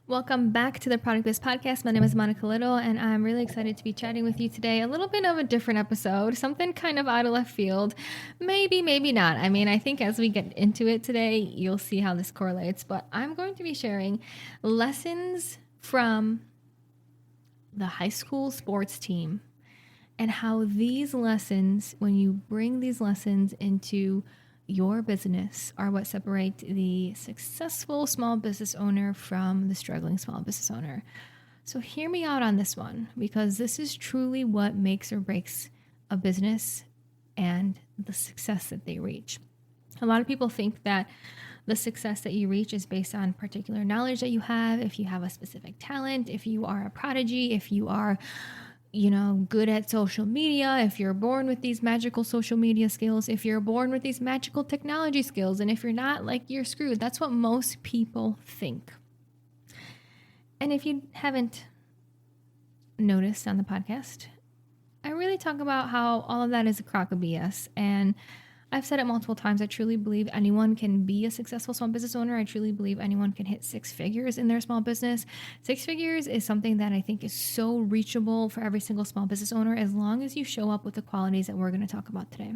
Welcome back to the Product Biz Podcast. My name is Monica Little, and I'm really excited to be chatting with you today. A little bit of a different episode, something kind of out of left field. Maybe, maybe not. I mean, I think as we get into it today, you'll see how this correlates. But I'm going to be sharing lessons from the high school sports team and how these lessons, when you bring these lessons into your business, are what separate the successful small business owner from the struggling small business owner. So hear me out on this one, because this is truly what makes or breaks a business and the success that they reach. A lot of people think that the success that you reach is based on particular knowledge that you have, if you have a specific talent, if you are a prodigy, if you are good at social media, if you're born with these magical social media skills, if you're born with these magical technology skills, and if you're not, like, you're screwed. That's what most people think. And if you haven't noticed on the podcast, I really talk about how all of that is a crock of BS. And I've said it multiple times. I truly believe anyone can be a successful small business owner. I truly believe anyone can hit six figures in their small business. Six figures is something that I think is so reachable for every single small business owner, as long as you show up with the qualities that we're going to talk about today.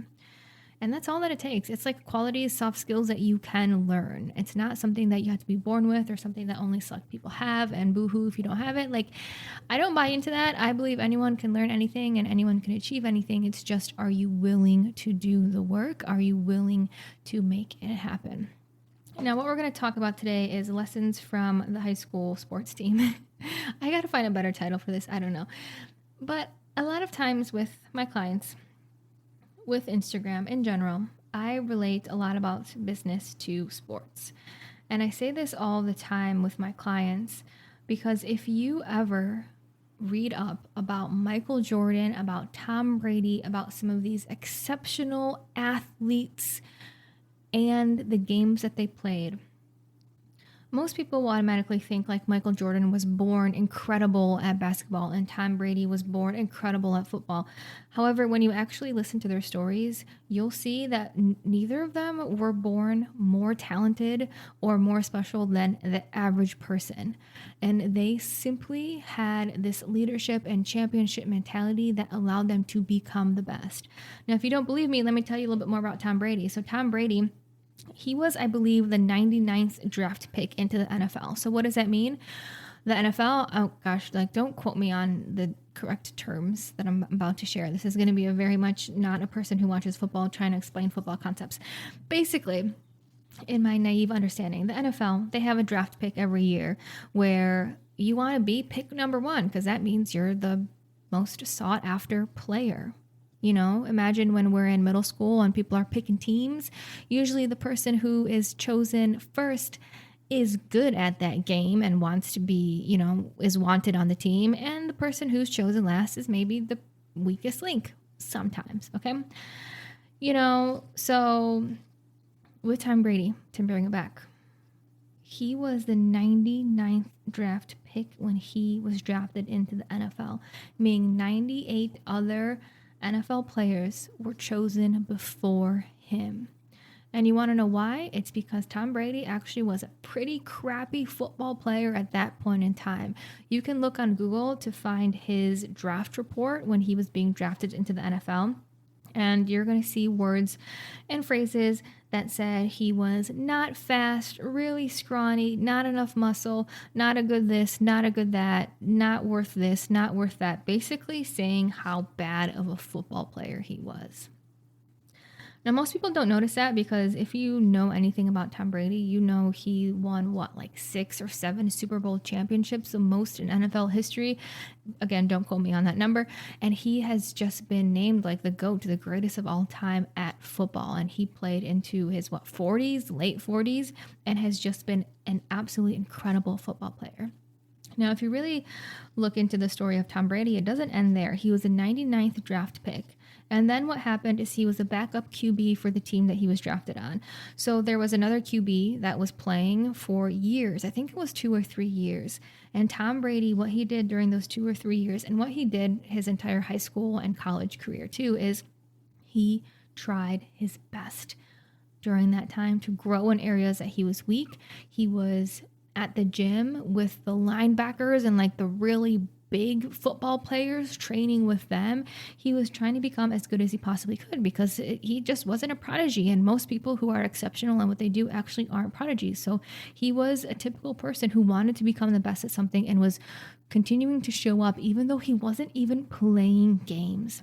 And that's all that it takes. It's like qualities, soft skills that you can learn. It's not something that you have to be born with or something that only select people have, and boohoo if you don't have it. Like, I don't buy into that. I believe anyone can learn anything and anyone can achieve anything. It's just, are you willing to do the work? Are you willing to make it happen? Now, what we're going to talk about today is lessons from the high school sports team. I got to find a better title for this. I don't know. But a lot of times with my clients, with Instagram in general, I relate a lot about business to sports. And I say this all the time with my clients, because if you ever read up about Michael Jordan, about Tom Brady, about some of these exceptional athletes and the games that they played, most people will automatically think like Michael Jordan was born incredible at basketball and Tom Brady was born incredible at football. However, when you actually listen to their stories, you'll see that neither of them were born more talented or more special than the average person. And they simply had this leadership and championship mentality that allowed them to become the best. Now, if you don't believe me, let me tell you a little bit more about Tom Brady. So Tom Brady, he was, I believe, the 99th draft pick into the NFL. So what does that mean? The NFL, oh gosh, like, don't quote me on the correct terms that I'm about to share. This is going to be a very much not a person who watches football trying to explain football concepts. Basically, in my naive understanding, the NFL, they have a draft pick every year where you want to be pick number one, because that means you're the most sought after player. Imagine when we're in middle school and people are picking teams. Usually the person who is chosen first is good at that game and wants to be, is wanted on the team. And the person who's chosen last is maybe the weakest link sometimes, okay? So with Tom Brady, to bring it back, he was the 99th draft pick when he was drafted into the NFL, meaning 98 other NFL players were chosen before him. And you want to know why? It's because Tom Brady actually was a pretty crappy football player at that point in time. You can look on Google to find his draft report when he was being drafted into the NFL. And you're going to see words and phrases that said he was not fast, really scrawny, not enough muscle, not a good this, not a good that, not worth this, not worth that. Basically saying how bad of a football player he was. Now, most people don't notice that, because if you know anything about Tom Brady, you know he won, like 6 or 7 Super Bowl championships, the most in NFL history. Again, don't quote me on that number. And he has just been named like the GOAT, the greatest of all time at football. And he played into his, 40s, late 40s, and has just been an absolutely incredible football player. Now, if you really look into the story of Tom Brady, it doesn't end there. He was a 99th draft pick. And then what happened is he was a backup QB for the team that he was drafted on. So there was another QB that was playing for years. I think it was 2 or 3 years. And Tom Brady, what he did during those 2 or 3 years, and what he did his entire high school and college career too, is he tried his best during that time to grow in areas that he was weak. He was at the gym with the linebackers and like the really big football players, training with them. He was trying to become as good as he possibly could because he just wasn't a prodigy. And most people who are exceptional in what they do actually aren't prodigies. So he was a typical person who wanted to become the best at something and was continuing to show up even though he wasn't even playing games.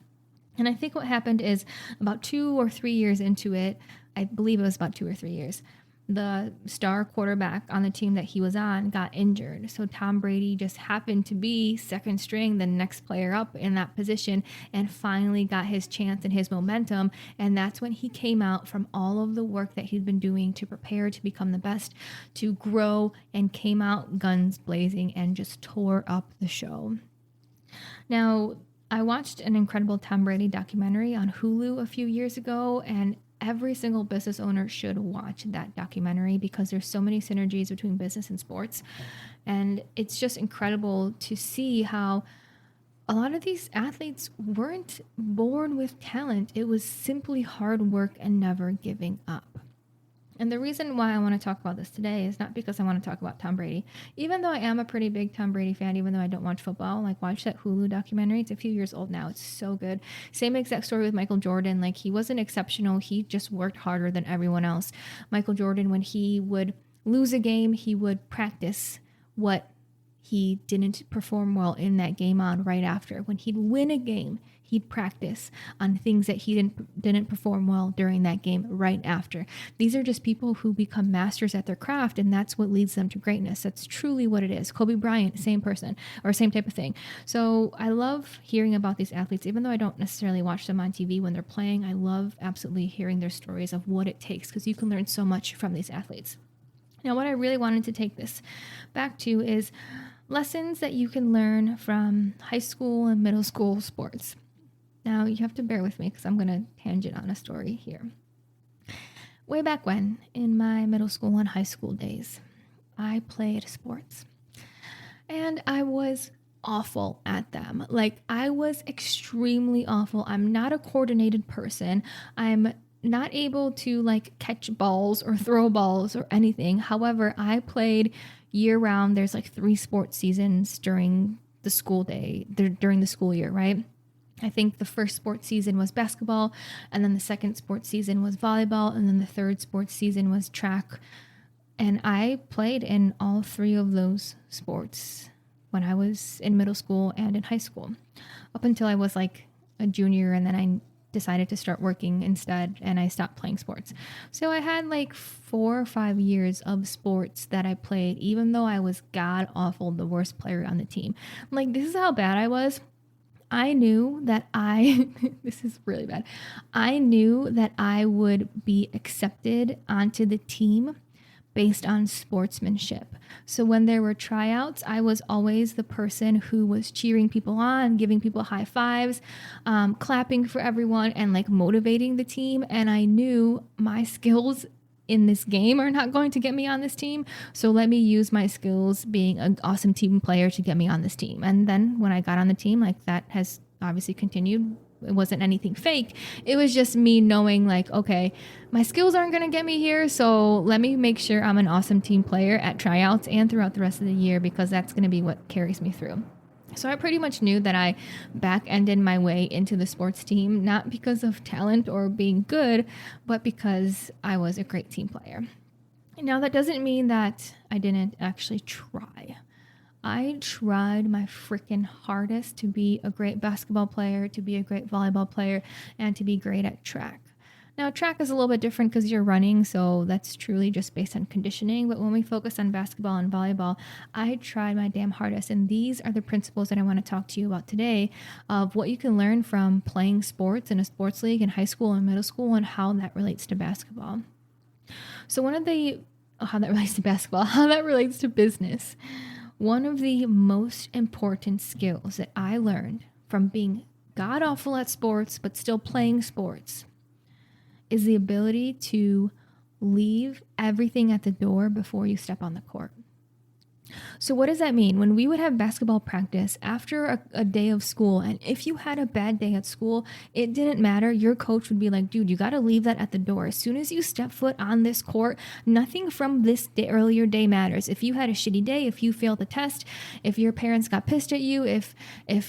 And I think what happened is about 2 or 3 years into it, I believe it was about 2 or 3 years, the star quarterback on the team that he was on got injured. So Tom Brady just happened to be second string, the next player up in that position, and finally got his chance and his momentum. And that's when he came out from all of the work that he'd been doing to prepare to become the best, to grow, and came out guns blazing and just tore up the show. Now, I watched an incredible Tom Brady documentary on Hulu a few years ago, and every single business owner should watch that documentary because there's so many synergies between business and sports. And it's just incredible to see how a lot of these athletes weren't born with talent. It was simply hard work and never giving up. And the reason why I want to talk about this today is not because I want to talk about Tom Brady, even though I am a pretty big Tom Brady fan, even though I don't watch football. Like, watch that Hulu documentary. It's a few years old now. It's so good. Same exact story with Michael Jordan. Like, he wasn't exceptional. He just worked harder than everyone else. Michael Jordan, when he would lose a game, he would practice what he didn't perform well in that game on right after. When he'd win a game, he'd practice on things that he didn't perform well during that game right after. These are just people who become masters at their craft, and that's what leads them to greatness. That's truly what it is. Kobe Bryant, same person, or same type of thing. So I love hearing about these athletes, even though I don't necessarily watch them on TV when they're playing. I love absolutely hearing their stories of what it takes, because you can learn so much from these athletes. Now, what I really wanted to take this back to is lessons that you can learn from high school and middle school sports. Now, you have to bear with me because I'm going to tangent on a story here. Way back when, in my middle school and high school days, I played sports. And I was awful at them. Like, I was extremely awful. I'm not a coordinated person. I'm not able to, like, catch balls or throw balls or anything. However, I played year round. There's like 3 sports seasons during the school day, during the school year, right? I think the first sports season was basketball, and then the second sports season was volleyball, and then the third sports season was track. And I played in all 3 of those sports when I was in middle school and in high school, up until I was like a junior, and then I decided to start working instead, and I stopped playing sports. So I had like 4 or 5 years of sports that I played, even though I was god awful, the worst player on the team. Like, this is how bad I was. I knew that this is really bad. I knew that I would be accepted onto the team based on sportsmanship. So when there were tryouts, I was always the person who was cheering people on, giving people high fives, clapping for everyone, and like motivating the team. And I knew my skills in this game are not going to get me on this team. So let me use my skills being an awesome team player to get me on this team. And then when I got on the team, like, that has obviously continued. It wasn't anything fake. It was just me knowing, like, okay, my skills aren't going to get me here. So let me make sure I'm an awesome team player at tryouts and throughout the rest of the year, because that's going to be what carries me through. So I pretty much knew that I back-ended my way into the sports team, not because of talent or being good, but because I was a great team player. Now, that doesn't mean that I didn't actually try. I tried my freaking hardest to be a great basketball player, to be a great volleyball player, and to be great at track. Now, track is a little bit different because you're running, so that's truly just based on conditioning. But when we focus on basketball and volleyball, I tried my damn hardest. And these are the principles that I want to talk to you about today, of what you can learn from playing sports in a sports league in high school and middle school, and how that relates to basketball. So how that relates to basketball, how that relates to business. One of the most important skills that I learned from being god awful at sports, but still playing sports, is the ability to leave everything at the door before you step on the court. So what does that mean? When we would have basketball practice after a day of school, and if you had a bad day at school, it didn't matter. Your coach would be like, dude, you got to leave that at the door. As soon as you step foot on this court, nothing from this day, earlier day matters. If you had a shitty day, if you failed the test, if your parents got pissed at you, if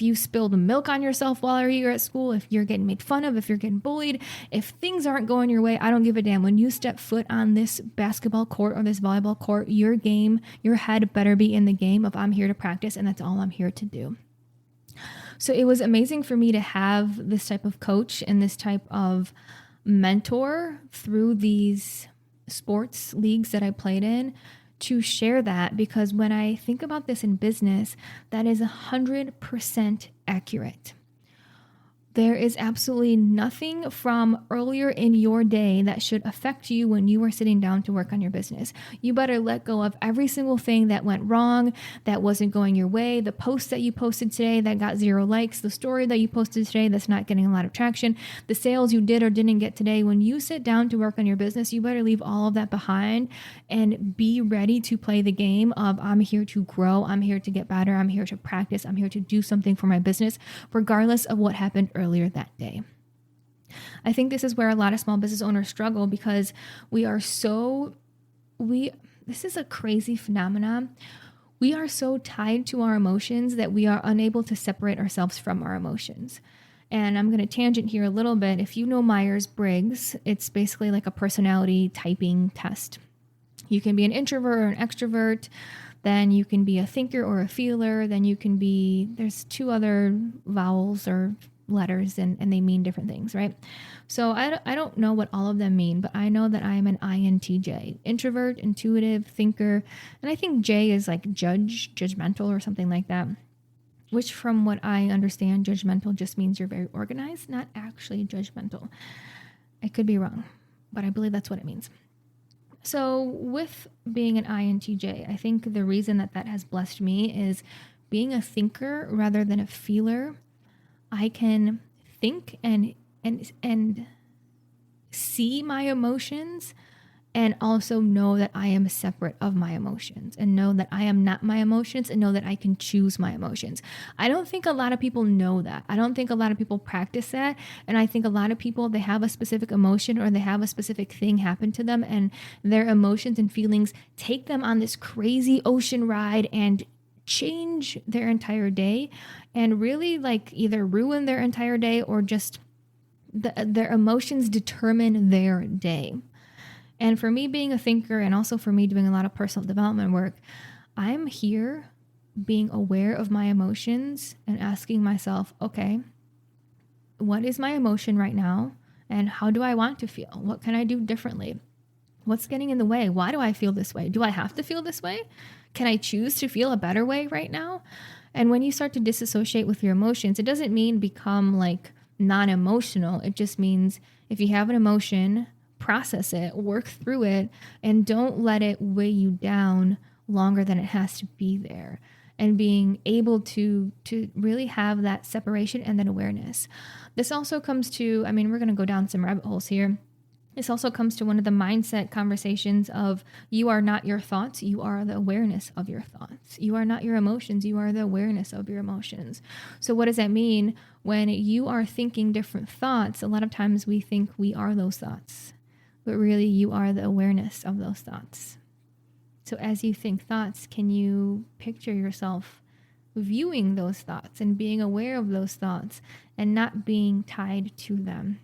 you spilled milk on yourself while you're at school, if you're getting made fun of, if you're getting bullied, if things aren't going your way, I don't give a damn. When you step foot on this basketball court or this volleyball court, your game, your head better be in the game of I'm here to practice and that's all I'm here to do. So it was amazing for me to have this type of coach and this type of mentor through these sports leagues that I played in to share that, because when I think about this in business, that is 100% accurate. There is absolutely nothing from earlier in your day that should affect you when you are sitting down to work on your business. You better let go of every single thing that went wrong, that wasn't going your way, the post that you posted today that got 0 likes, the story that you posted today that's not getting a lot of traction, the sales you did or didn't get today. When you sit down to work on your business, you better leave all of that behind and be ready to play the game of I'm here to grow, I'm here to get better, I'm here to practice, I'm here to do something for my business, regardless of what happened earlier that day. I think this is where a lot of small business owners struggle, because this is a crazy phenomenon. We are so tied to our emotions that we are unable to separate ourselves from our emotions. And I'm going to tangent here a little bit. If you know Myers-Briggs, it's basically like a personality typing test. You can be an introvert or an extrovert. Then you can be a thinker or a feeler. Then you can be, there's 2 other vowels or letters and they mean different things, right? So I don't know what all of them mean, but I know that I am an INTJ, introvert, intuitive, thinker. And I think J is like judgmental or something like that, which from what I understand, judgmental just means you're very organized, not actually judgmental. I could be wrong, but I believe that's what it means. So with being an INTJ, I think the reason that has blessed me is being a thinker rather than a feeler. I can think and see my emotions and also know that I am separate of my emotions and know that I am not my emotions and know that I can choose my emotions. I don't think a lot of people know that. I don't think a lot of people practice that. And I think a lot of people, they have a specific emotion or they have a specific thing happen to them and their emotions and feelings take them on this crazy ocean ride and change their entire day and really like either ruin their entire day or just their emotions determine their day. And for me being a thinker and also for me doing a lot of personal development work, I'm here being aware of my emotions and asking myself, okay, what is my emotion right now? And how do I want to feel? What can I do differently? What's getting in the way? Why do I feel this way? Do I have to feel this way? Can I choose to feel a better way right now? And when you start to disassociate with your emotions, it doesn't mean become like non-emotional. It just means if you have an emotion, process it, work through it, and don't let it weigh you down longer than it has to be there. And being able to really have that separation and then awareness. This also comes to, I mean, we're going to go down some rabbit holes here. This also comes to one of the mindset conversations of you are not your thoughts, you are the awareness of your thoughts. You are not your emotions, you are the awareness of your emotions. So what does that mean? When you are thinking different thoughts, a lot of times we think we are those thoughts, but really you are the awareness of those thoughts. So as you think thoughts, can you picture yourself viewing those thoughts and being aware of those thoughts and not being tied to them?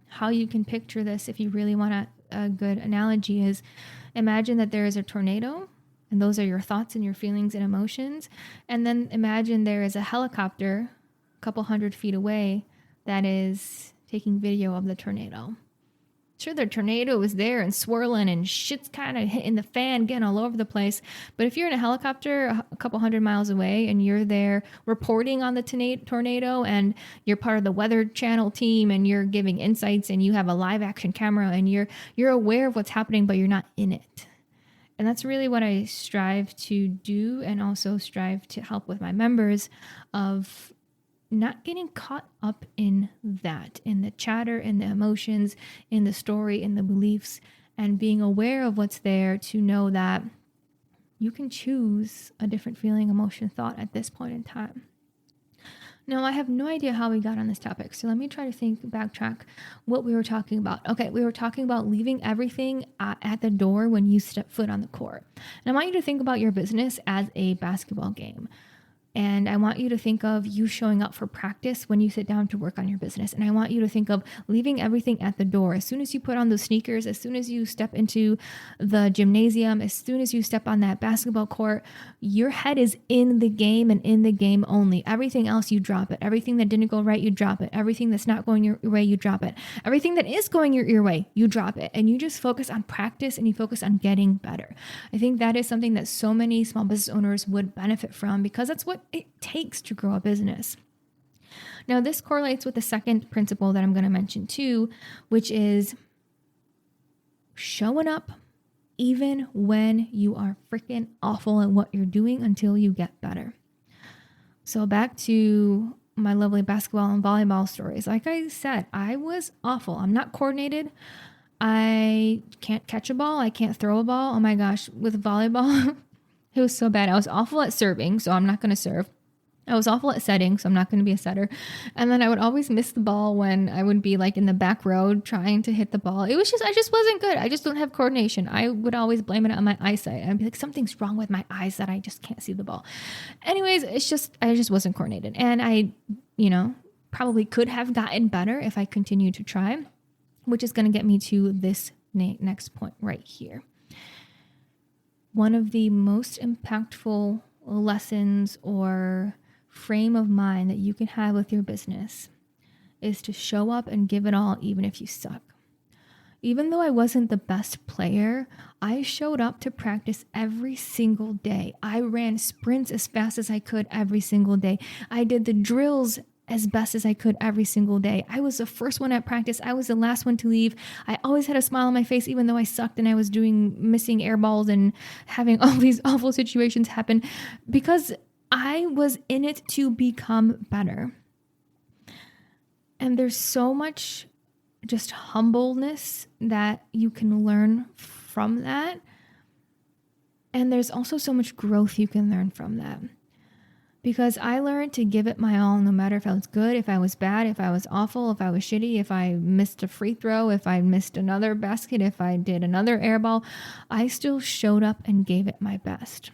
How you can picture this, if you really want a good analogy, is imagine that there is a tornado and those are your thoughts and your feelings and emotions. And then imagine there is a helicopter a couple 100 feet away that is taking video of the tornado. Sure, the tornado is there and swirling and shit's kind of hitting the fan, getting all over the place. But if you're in a helicopter a couple 100 miles away and you're there reporting on the tornado and you're part of the Weather Channel team and you're giving insights and you have a live action camera and you're aware of what's happening, but you're not in it. And that's really what I strive to do and also strive to help with my members of not getting caught up in that, in the chatter, in the emotions, in the story, in the beliefs, and being aware of what's there to know that You can choose a different feeling, emotion, thought at this point in time. Now, I have no idea how we got on this topic, so let me try to backtrack what we were talking about. Okay, we were talking about leaving everything at the door when you step foot on the court. And I want you to think about your business as a basketball game. And I want you to think of you showing up for practice when you sit down to work on your business. And I want you to think of leaving everything at the door. As soon as you put on those sneakers, as soon as you step into the gymnasium, as soon as you step on that basketball court, your head is in the game and in the game only. Everything else, you drop it. Everything that didn't go right, you drop it. Everything that's not going your way, you drop it. Everything that is going your way, you drop it. And you just focus on practice and you focus on getting better. I think that is something that so many small business owners would benefit from, because that's what it takes to grow a business. Now, this correlates with the second principle that I'm going to mention too, which is showing up even when you are freaking awful at what you're doing until you get better. So back to my lovely basketball and volleyball stories. Like I said, I was awful. I'm not coordinated. I can't catch a ball. I can't throw a ball. Oh my gosh, with volleyball, it was so bad. I was awful at serving, so I'm not going to serve. I was awful at setting, so I'm not going to be a setter. And then I would always miss the ball when I would be like in the back row trying to hit the ball. I just wasn't good. I just don't have coordination. I would always blame it on my eyesight. I'd be like, something's wrong with my eyes that I just can't see the ball. Anyways, I just wasn't coordinated. And I, probably could have gotten better if I continued to try, which is going to get me to this next point right here. One of the most impactful lessons or frame of mind that you can have with your business is to show up and give it all, even if you suck. Even though I wasn't the best player, I showed up to practice every single day. I ran sprints as fast as I could every single day. I did the drills as best as I could every single day. I was the first one at practice. I was the last one to leave. I always had a smile on my face, even though I sucked and I was missing air balls and having all these awful situations happen, because I was in it to become better. And there's so much just humbleness that you can learn from that. And there's also so much growth you can learn from that. Because I learned to give it my all, no matter if I was good, if I was bad, if I was awful, if I was shitty, if I missed a free throw, if I missed another basket, if I did another air ball, I still showed up and gave it my best.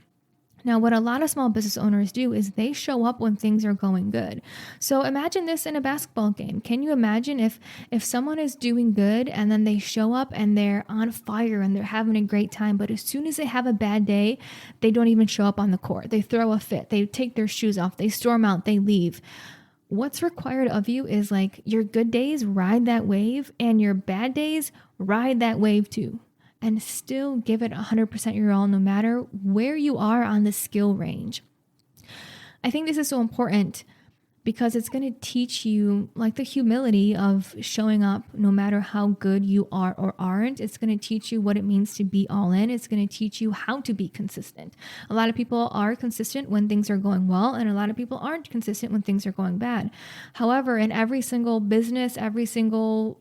Now, what a lot of small business owners do is they show up when things are going good. So imagine this in a basketball game. Can you imagine if someone is doing good and then they show up and they're on fire and they're having a great time, but as soon as they have a bad day, they don't even show up on the court. They throw a fit. They take their shoes off. They storm out. They leave. What's required of you is like your good days, ride that wave, and your bad days, ride that wave too. And still give it 100% your all, no matter where you are on the skill range. I think this is so important because it's going to teach you like the humility of showing up no matter how good you are or aren't. It's going to teach you what it means to be all in. It's going to teach you how to be consistent. A lot of people are consistent when things are going well, and a lot of people aren't consistent when things are going bad. However, in every single business, every single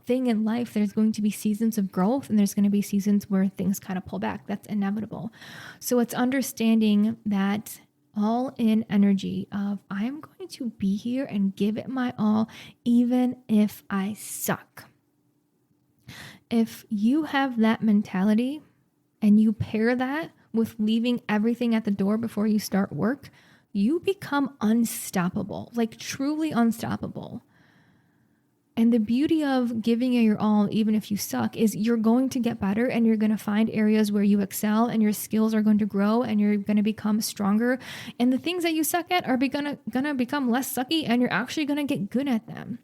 thing in life, there's going to be seasons of growth and there's going to be seasons where things kind of pull back. That's inevitable. So it's understanding that all in energy of I'm going to be here and give it my all, even if I suck. If you have that mentality and you pair that with leaving everything at the door before you start work, you become unstoppable, like truly unstoppable. And the beauty of giving it your all, even if you suck, is you're going to get better and you're going to find areas where you excel and your skills are going to grow and you're going to become stronger. And the things that you suck at are going to become less sucky and you're actually going to get good at them.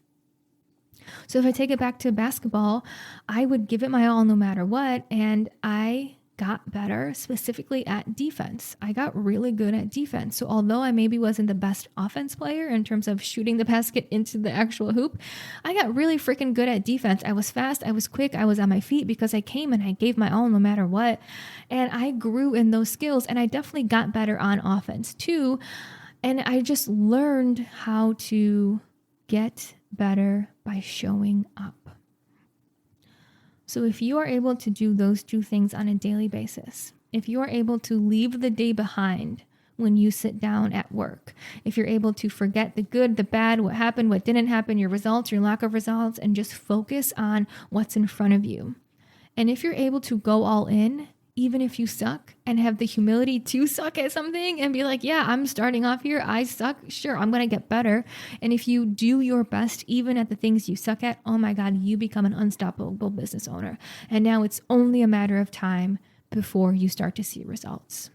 So if I take it back to basketball, I would give it my all no matter what. And I got better specifically at defense. I got really good at defense. So although I maybe wasn't the best offense player in terms of shooting the basket into the actual hoop, I got really freaking good at defense. I was fast, I was quick, I was on my feet because I came and I gave my all no matter what. And I grew in those skills, and I definitely got better on offense too. And I just learned how to get better by showing up. So if you are able to do those two things on a daily basis, If you are able to leave the day behind when you sit down at work, if you're able to forget the good, the bad, what happened, what didn't happen, your results, your lack of results, and just focus on what's in front of you. And if you're able to go all in, even if you suck, and have the humility to suck at something and be like, yeah, I'm starting off here. I suck. Sure, I'm going to get better. And if you do your best, even at the things you suck at, oh my God, you become an unstoppable business owner. And now it's only a matter of time before you start to see results.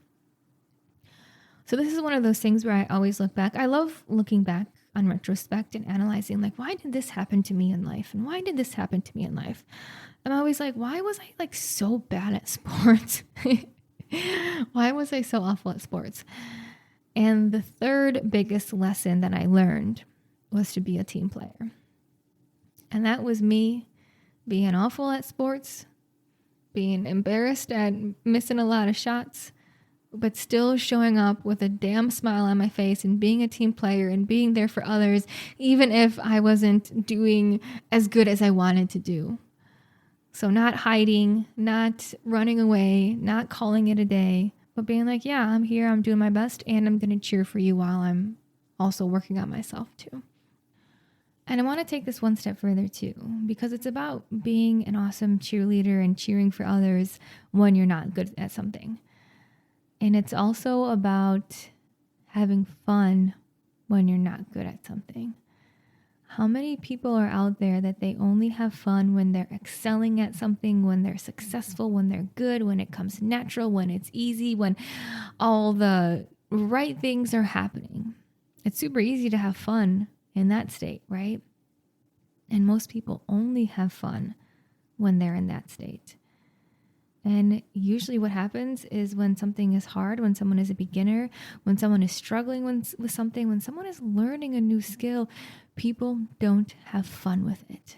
So this is one of those things where I always look back. I love looking back on retrospect and analyzing, like, why did this happen to me in life? And why did this happen to me in life? I'm always like, why was I like so bad at sports? Why was I so awful at sports? And the third biggest lesson that I learned was to be a team player. And that was me being awful at sports, being embarrassed at missing a lot of shots, but still showing up with a damn smile on my face and being a team player and being there for others, even if I wasn't doing as good as I wanted to do. So not hiding, not running away, not calling it a day, but being like, yeah, I'm here, I'm doing my best, and I'm going to cheer for you while I'm also working on myself too. And I want to take this one step further too, because it's about being an awesome cheerleader and cheering for others when you're not good at something. And it's also about having fun when you're not good at something. How many people are out there that they only have fun when they're excelling at something, when they're successful, when they're good, when it comes natural, when it's easy, when all the right things are happening? It's super easy to have fun in that state, right? And most people only have fun when they're in that state. And usually what happens is when something is hard, when someone is a beginner, when someone is struggling with something, when someone is learning a new skill, people don't have fun with it.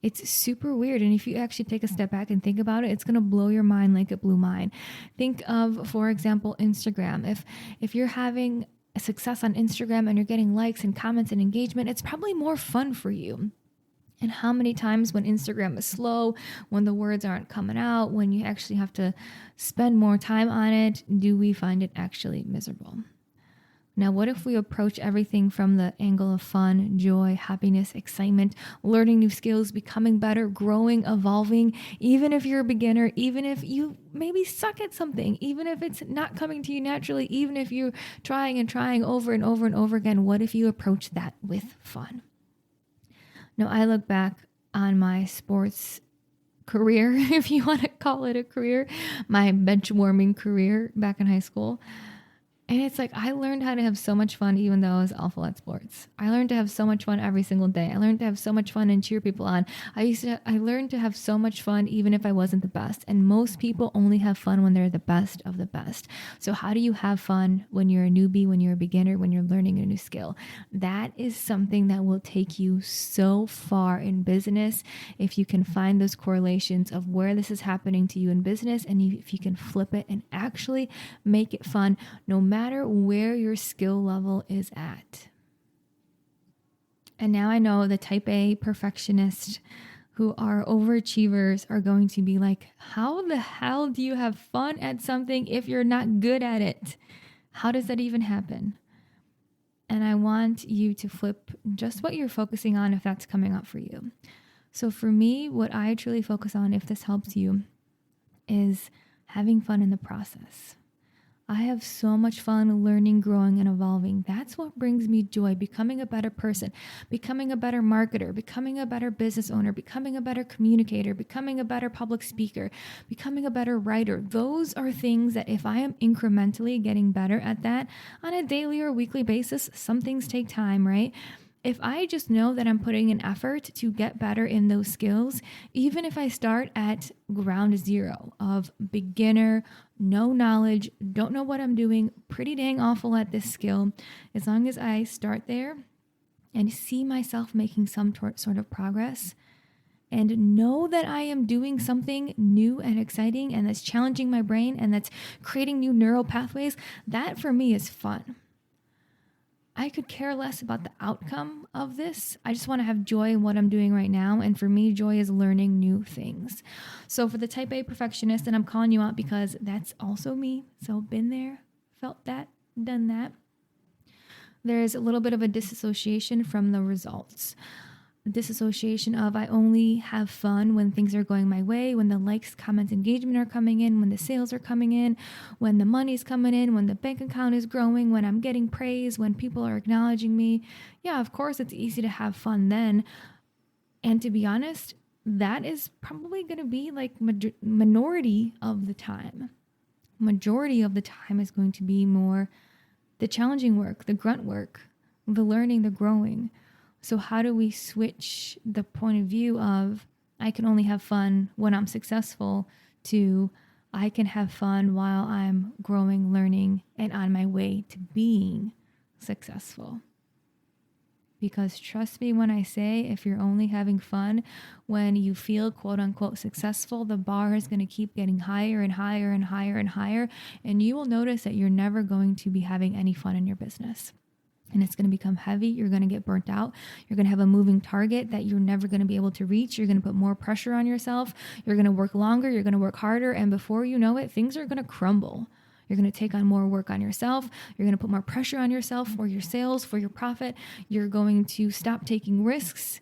It's super weird. And if you actually take a step back and think about it, it's going to blow your mind like it blew mine. Think of, for example, Instagram. If you're having a success on Instagram and you're getting likes and comments and engagement, it's probably more fun for you. And how many times when Instagram is slow, when the words aren't coming out, when you actually have to spend more time on it, do we find it actually miserable? Now, what if we approach everything from the angle of fun, joy, happiness, excitement, learning new skills, becoming better, growing, evolving, even if you're a beginner, even if you maybe suck at something, even if it's not coming to you naturally, even if you're trying and trying over and over and over again, what if you approach that with fun? Now, I look back on my sports career, if you want to call it a career, my bench warming career back in high school. And it's like, I learned how to have so much fun, even though I was awful at sports. I learned to have so much fun every single day. I learned to have so much fun and cheer people on. I learned to have so much fun, even if I wasn't the best. And most people only have fun when they're the best of the best. So how do you have fun when you're a newbie, when you're a beginner, when you're learning a new skill? That is something that will take you so far in business. If you can find those correlations of where this is happening to you in business, and if you can flip it and actually make it fun, no matter where your skill level is at. And now I know the type A perfectionists who are overachievers are going to be like, how the hell do you have fun at something if you're not good at it? How does that even happen? And I want you to flip just what you're focusing on if that's coming up for you. So for me, what I truly focus on, if this helps you, is having fun in the process. I have so much fun learning, growing, and evolving. That's what brings me joy, becoming a better person, becoming a better marketer, becoming a better business owner, becoming a better communicator, becoming a better public speaker, becoming a better writer. Those are things that if I am incrementally getting better at that on a daily or weekly basis, some things take time, right? If I just know that I'm putting an effort to get better in those skills, even if I start at ground zero of beginner, no knowledge, don't know what I'm doing, pretty dang awful at this skill, as long as I start there and see myself making some sort of progress and know that I am doing something new and exciting and that's challenging my brain and that's creating new neural pathways, that for me is fun. I could care less about the outcome of this. I just want to have joy in what I'm doing right now. And for me, joy is learning new things. So for the type A perfectionist, and I'm calling you out because that's also me. So been there, felt that, done that. There's a little bit of a disassociation from the results. Disassociation of I only have fun when things are going my way, when the likes, comments, engagement are coming in, when the sales are coming in, when the money's coming in, when the bank account is growing, when I'm getting praise, when people are acknowledging me. Yeah, of course, it's easy to have fun then. And to be honest, that is probably going to be like minority of the time. Majority of the time is going to be more the challenging work, the grunt work, the learning, the growing. So how do we switch the point of view of I can only have fun when I'm successful to I can have fun while I'm growing, learning, and on my way to being successful? Because trust me when I say, if you're only having fun when you feel quote unquote successful, the bar is going to keep getting higher and higher and higher and higher. And you will notice that you're never going to be having any fun in your business. And it's going to become heavy. You're going to get burnt out. You're going to have a moving target that you're never going to be able to reach. You're going to put more pressure on yourself. You're going to work longer. You're going to work harder. And before you know it, things are going to crumble. You're going to take on more work on yourself. You're going to put more pressure on yourself for your sales, for your profit. You're going to stop taking risks.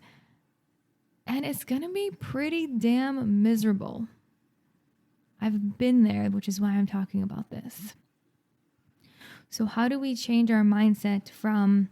And it's going to be pretty damn miserable. I've been there, which is why I'm talking about this. So how do we change our mindset from,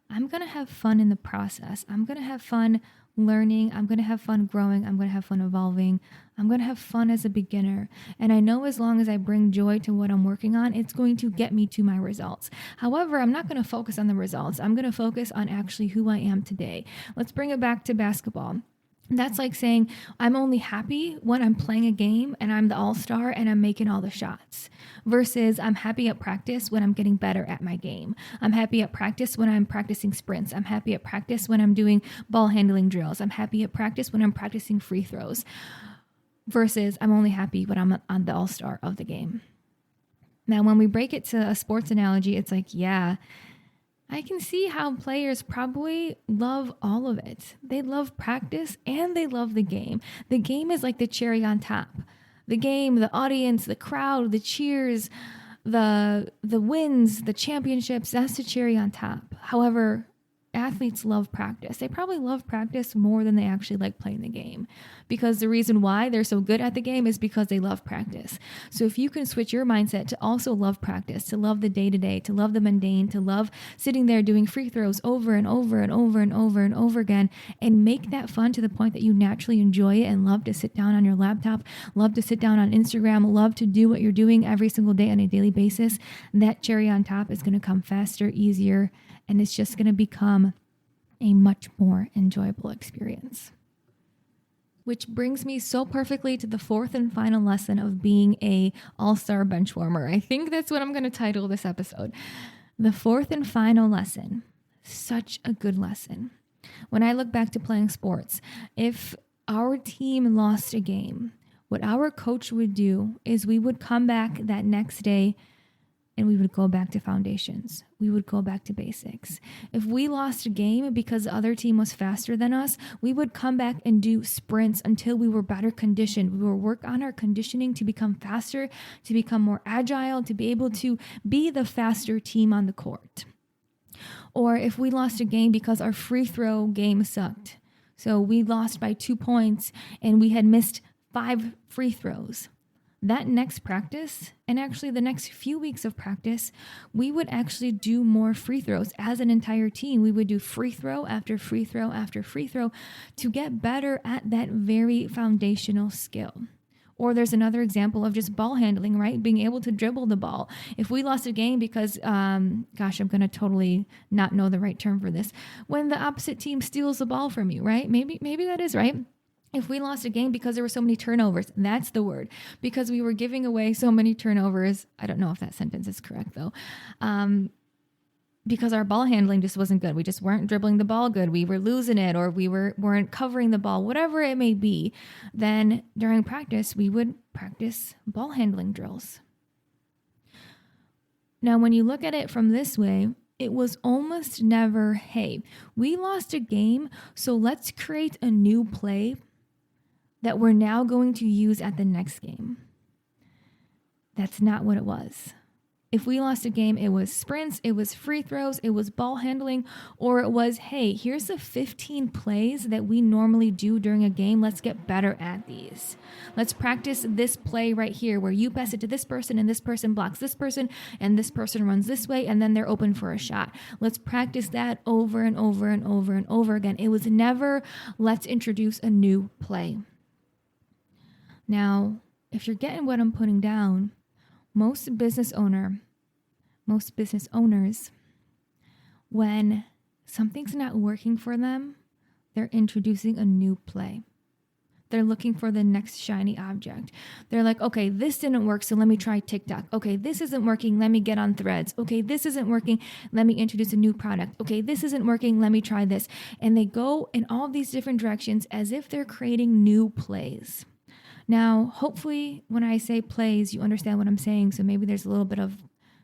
I'm going to have fun in the process. I'm going to have fun learning. I'm going to have fun growing. I'm going to have fun evolving. I'm going to have fun as a beginner. And I know as long as I bring joy to what I'm working on, it's going to get me to my results. However, I'm not going to focus on the results. I'm going to focus on actually who I am today. Let's bring it back to basketball. That's like saying I'm only happy when I'm playing a game and I'm the all-star and I'm making all the shots versus I'm happy at practice when I'm getting better at my game. I'm happy at practice when I'm practicing sprints. I'm happy at practice when I'm doing ball handling drills. I'm happy at practice when I'm practicing free throws versus I'm only happy when I'm on the all-star of the game. Now, when we break it to a sports analogy, it's like, yeah, I can see how players probably love all of it. They love practice and they love the game. The game is like the cherry on top. The game, the audience, the crowd, the cheers, the wins, the championships, that's the cherry on top. However, athletes love practice. They probably love practice more than they actually like playing the game, because the reason why they're so good at the game is because they love practice. So if you can switch your mindset to also love practice, to love the day-to-day, to love the mundane, to love sitting there doing free throws over and over and over and over and over again, and make that fun to the point that you naturally enjoy it and love to sit down on your laptop, love to sit down on Instagram, love to do what you're doing every single day on a daily basis, that cherry on top is going to come faster, easier, and it's just going to become a much more enjoyable experience. Which brings me so perfectly to the fourth and final lesson of being a all-star bench warmer. I think that's what I'm going to title this episode. The fourth and final lesson. Such a good lesson. When I look back to playing sports, if our team lost a game, what our coach would do is we would come back that next day and we would go back to foundations. We would go back to basics. If we lost a game because the other team was faster than us, we would come back and do sprints until we were better conditioned. We would work on our conditioning to become faster, to become more agile, to be able to be the faster team on the court. Or if we lost a game because our free throw game sucked. So we lost by 2 points and we had missed 5 free throws. That next practice, and actually the next few weeks of practice, we would actually do more free throws as an entire team. We would do free throw after free throw after free throw to get better at that very foundational skill. Or there's another example of just ball handling, right? Being able to dribble the ball. If we lost a game because, I'm going to totally not know the right term for this. When the opposite team steals the ball from you, right? Maybe that is right. If we lost a game because there were so many turnovers, that's the word, because we were giving away so many turnovers. I don't know if that sentence is correct though. Because our ball handling just wasn't good. We just weren't dribbling the ball good. We were losing it, or we weren't covering the ball, whatever it may be. Then during practice, we would practice ball handling drills. Now, when you look at it from this way, it was almost never, hey, we lost a game, so let's create a new play that we're now going to use at the next game. That's not what it was. If we lost a game, it was sprints, it was free throws, it was ball handling, or it was, hey, here's the 15 plays that we normally do during a game. Let's get better at these. Let's practice this play right here where you pass it to this person and this person blocks this person and this person runs this way and then they're open for a shot. Let's practice that over and over and over and over again. It was never, let's introduce a new play. Now, if you're getting what I'm putting down, most business owners, when something's not working for them, they're introducing a new play. They're looking for the next shiny object. They're like, okay, this didn't work, so let me try TikTok. Okay, this isn't working, let me get on Threads. Okay, this isn't working, let me introduce a new product. Okay, this isn't working, let me try this. And they go in all these different directions as if they're creating new plays. Now, hopefully, when I say plays, you understand what I'm saying. So maybe there's a little bit of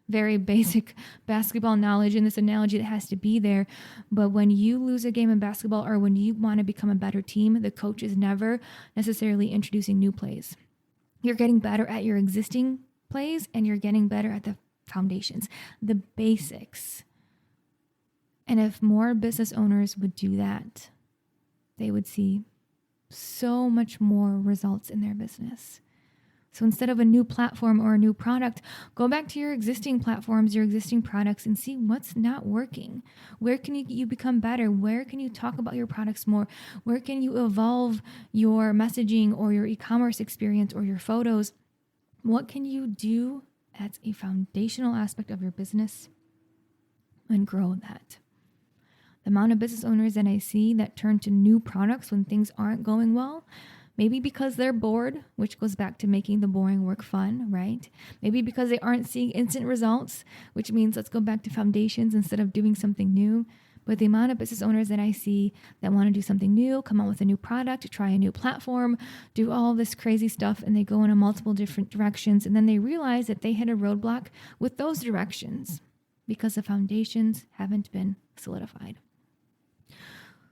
very basic basketball knowledge in this analogy that has to be there. But when you lose a game in basketball or when you want to become a better team, the coach is never necessarily introducing new plays. You're getting better at your existing plays and you're getting better at the foundations, the basics. And if more business owners would do that, they would see so much more results in their business. So instead of a new platform or a new product, go back to your existing platforms, your existing products, and see what's not working. Where can you become better? Where can you talk about your products more? Where can you evolve your messaging or your e-commerce experience or your photos? What can you do as a foundational aspect of your business and grow that? The amount of business owners that I see that turn to new products when things aren't going well, maybe because they're bored, which goes back to making the boring work fun, right? Maybe because they aren't seeing instant results, which means let's go back to foundations instead of doing something new. But the amount of business owners that I see that want to do something new, come out with a new product, try a new platform, do all this crazy stuff, and they go in a multiple different directions, and then they realize that they hit a roadblock with those directions because the foundations haven't been solidified.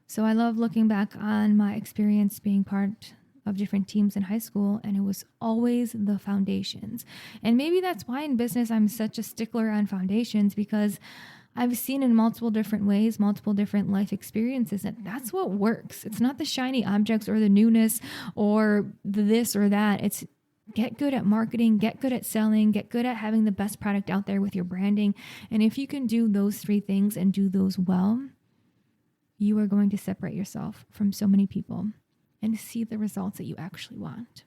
So I love looking back on my experience being part of different teams in high school, and it was always the foundations. And maybe that's why in business I'm such a stickler on foundations, because I've seen in multiple different ways, multiple different life experiences, that that's what works. It's not the shiny objects or the newness or the this or that. It's get good at marketing, get good at selling, get good at having the best product out there with your branding. And if you can do those three things and do those well, you are going to separate yourself from so many people and see the results that you actually want.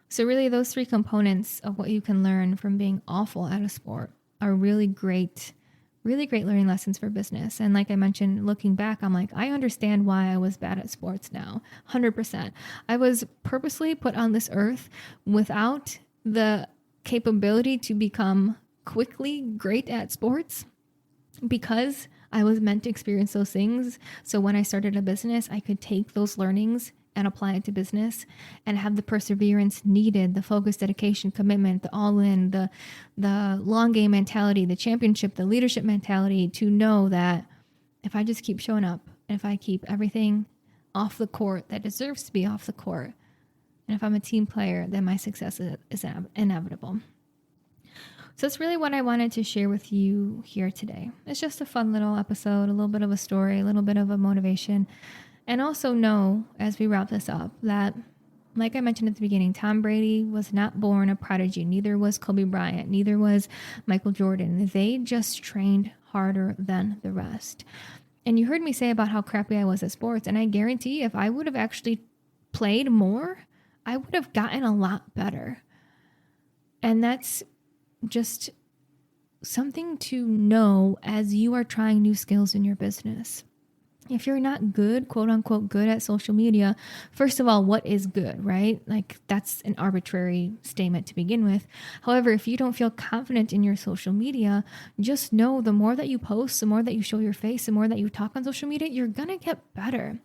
So really, those three components of what you can learn from being awful at a sport are really great learning lessons for business. And like I mentioned, looking back, I'm like, I understand why I was bad at sports now, 100%. I was purposely put on this earth without the capability to become quickly great at sports because I was meant to experience those things. So when I started a business, I could take those learnings and apply it to business and have the perseverance needed, the focus, dedication, commitment, the all in, the long game mentality, the championship, the leadership mentality to know that if I just keep showing up and if I keep everything off the court that deserves to be off the court, and if I'm a team player, then my success is inevitable. So that's really what I wanted to share with you here today. It's just a fun little episode, a little bit of a story, a little bit of a motivation. And also know, as we wrap this up, that, like I mentioned at the beginning, Tom Brady was not born a prodigy. Neither was Kobe Bryant. Neither was Michael Jordan. They just trained harder than the rest. And you heard me say about how crappy I was at sports. And I guarantee if I would have actually played more, I would have gotten a lot better. And that's just something to know as you are trying new skills in your business. If you're not good, quote unquote, good at social media, first of all, what is good, right? Like that's an arbitrary statement to begin with. However, if you don't feel confident in your social media, just know the more that you post, the more that you show your face, the more that you talk on social media, you're going to get better.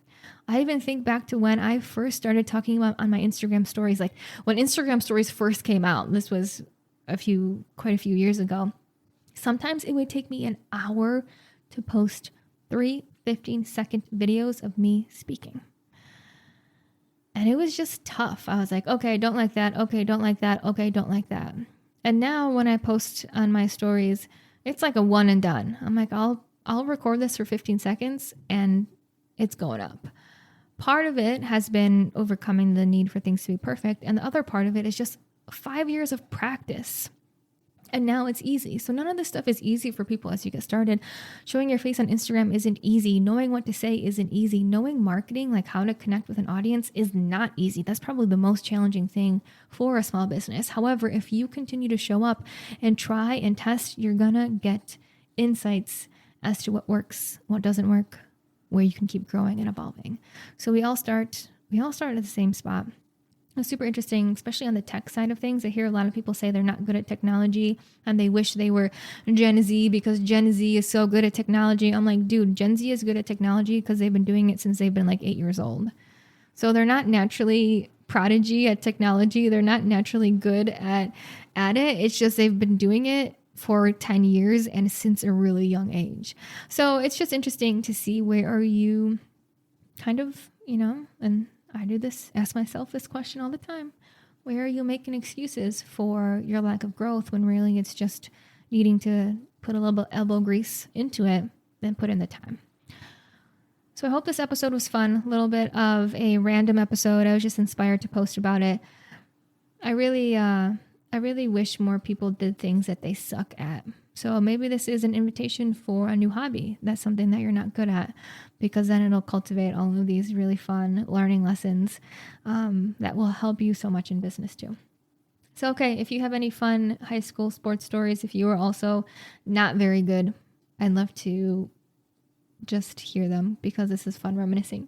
I even think back to when I first started talking about on my Instagram stories, like when Instagram stories first came out, this was quite a few years ago. Sometimes it would take me an hour to post 3 15-second videos of me speaking. And it was just tough. I was like, okay, don't like that. Okay, don't like that. Okay, don't like that. And now when I post on my stories, it's like a one and done. I'm like, I'll record this for 15 seconds and it's going up. Part of it has been overcoming the need for things to be perfect. And the other part of it is just 5 years of practice. And now it's easy. So none of this stuff is easy for people as you get started. Showing your face on Instagram isn't easy. Knowing what to say isn't easy. Knowing marketing, like how to connect with an audience, is not easy. That's probably the most challenging thing for a small business. However, if you continue to show up and try and test, you're gonna get insights as to what works, what doesn't work, where you can keep growing and evolving. So we all start at the same spot. It's super interesting, especially on the tech side of things. I hear a lot of people say they're not good at technology and they wish they were Gen Z because Gen Z is so good at technology. I'm like, dude, Gen Z is good at technology because they've been doing it since they've been like 8 years old. So they're not naturally prodigy at technology. They're not naturally good at it. It's just they've been doing it for 10 years and since a really young age. So it's just interesting to see where are you kind of, and I do this, ask myself this question all the time. Where are you making excuses for your lack of growth when really it's just needing to put a little bit elbow grease into it, then put in the time. So I hope this episode was fun. A little bit of a random episode. I was just inspired to post about it. I really wish more people did things that they suck at. So maybe this is an invitation for a new hobby. That's something that you're not good at, because then it'll cultivate all of these really fun learning lessons that will help you so much in business too. So, okay, if you have any fun high school sports stories, if you are also not very good, I'd love to just hear them because this is fun reminiscing.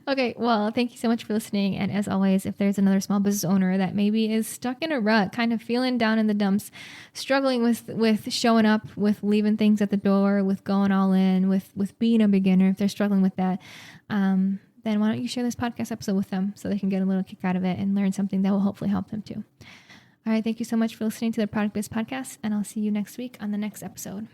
Okay, well, thank you so much for listening. And as always, if there's another small business owner that maybe is stuck in a rut, kind of feeling down in the dumps, struggling with showing up, with leaving things at the door, with going all in, with being a beginner, if they're struggling with that, then why don't you share this podcast episode with them so they can get a little kick out of it and learn something that will hopefully help them too. All right, thank you so much for listening to the Product Biz Podcast, and I'll see you next week on the next episode.